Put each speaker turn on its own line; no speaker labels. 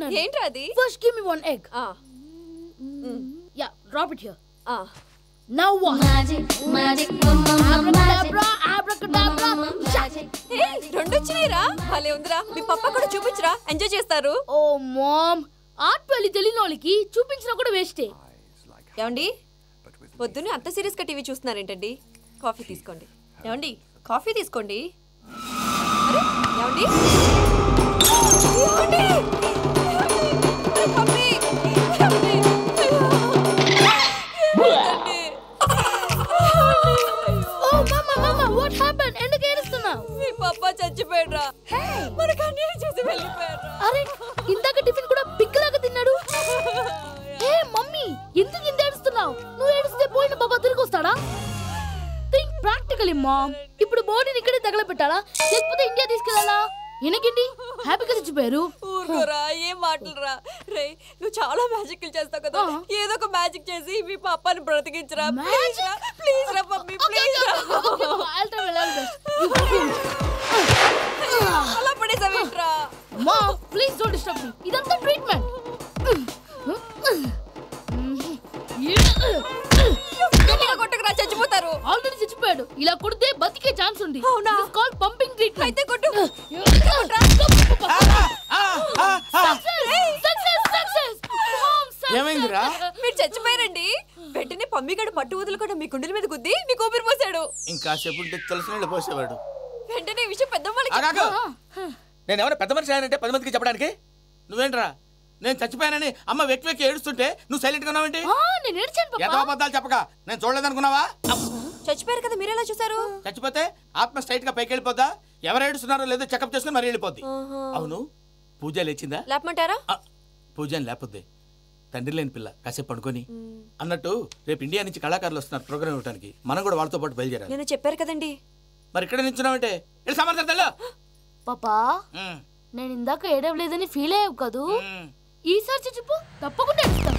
నేను.
ఏంట్రా అది?
First give me one egg. Yeah, drop it here. Now what? Magic, abracadabra, abracadabra.
రెండు వచ్చినాయిరా. భలే ఉందిరా. మీ పప్పా కూడా చూపించరా, ఎంజాయ్ చేస్తారు.
ఓ మామ్, ఆర్ట్ వెళ్ళి తెలియని వాళ్ళకి చూపించినా కూడా వేస్టే.
ఏమండి, పొద్దున్నే అంత సీరియస్ గా టీవీ చూస్తున్నారేంటండి? కాఫీ తీసుకోండి. ఏమండి, కాఫీ తీసుకోండి. అరే ఏమండి, మీ పప్పా చచ్చిపోయాడ్రా. మనకు అన్యాయం చేసి వెళ్ళిపోయాడ్రా.
అరే ఇందాక టిఫిన్ కూడా పిక్కలాగా తిన్నాడు. ఏ మమ్మీ, ఎందుకు ఇంత ఏడుస్తున్నావు? నువ్వు ఏడిస్తే పోయిన పాప తిరిగి వస్తాడా? Think practically ma'am. ఇప్పుడు బాడీని ఇక్కడే తగలబెట్టాలా లేకపోతే ఇండియా తీసుకెళ్ళాలా? ఎనకండి హ్యాపీగా చచ్చిపోయారు.
ఊరుకోరా, ఏం మాటలురా. రే, నువ్వు చాలా మ్యాజిక్లు చేస్తావు కదా, ఏదో ఒక మ్యాజిక్ చేసి మీ పాపాని బ్రతికించరా. ప్లీజ్ రా, ప్లీజ్ రా మమ్మీ, ప్లీజ్ రా. అలా పడేసావేంట్రా?
మా ప్లీజ్ డోంట్ డిస్టర్బ్ మీ. ఇదంతా ట్రీట్మెంట్.
కొట్టకురా, చచ్చిపోతారు.
ఆల్రెడీ చచ్చిపోయాడు. ఇలా కొడితే బతికే ఛాన్స్ ఉంది.
అవునా?
It's called pumping treatment.
అయితే కొట్టు.
ఏమైందిరా?
మీరు చచ్చిపోయారండి. వెంటనే పమ్మిగాడు పట్టు వదులుకుండా మీ గుండెల మీద గుద్ది మీకు ఊపిరి పోసాడు.
ఇంకా సేపు తెలిసిన పోసేవాడు.
వెంటనే ఈ విషయం పెద్దవాళ్ళకి.
నేను ఎవరైనా పెద్ద మనిషి అయ్యానంటే 10 మందికి చెప్పడానికి? నువ్వేంట్రా, నేను చచ్చిపోయానని అమ్మ వెక్కి వెక్కి ఏడుస్తుంటే నువ్వు సైలెంట్ గా ఉన్నావేంటి?
నేను ఏడ్చాను పాపా.
ఎంత అబద్ధాలు చెప్పక. నేను చూడలేదనుకున్నావా?
చచ్చిపోయారు కదా, మీరెలా చూసారు?
చచ్చిపోతే ఆత్మ స్ట్రైట్ గా పైకి వెళ్ళిపోద్దా? ఎవరు ఏడుస్తున్నారో లేదో చెకప్ చేసుకుని మరీ వెళ్ళిపోద్ది. అవును, పూజ లేచిందా?
లేపమంటారా?
పూజ లేకపోద్ది. తండ్రి లేని పిల్ల, కాసేపు పడుకొని. అన్నట్టు రేపు ఇండియా నుంచి కళాకారులు వస్తున్నారు ప్రోగ్రామ్ ఇవ్వడానికి. మనం కూడా వాళ్ళతో పాటు బయలుదేరాలి.
నేను చెప్పారు కదండి.
మరి ఇక్కడ నిల్చున్నావంటే వెళ్ళి సమర్థతలో.
పాపా, నేను ఇందాక ఏడవలేదని ఫీల్ అయ్యావు కదూ. ఈసారి చచ్చిపో, తప్పకుండా ఏడుస్తా.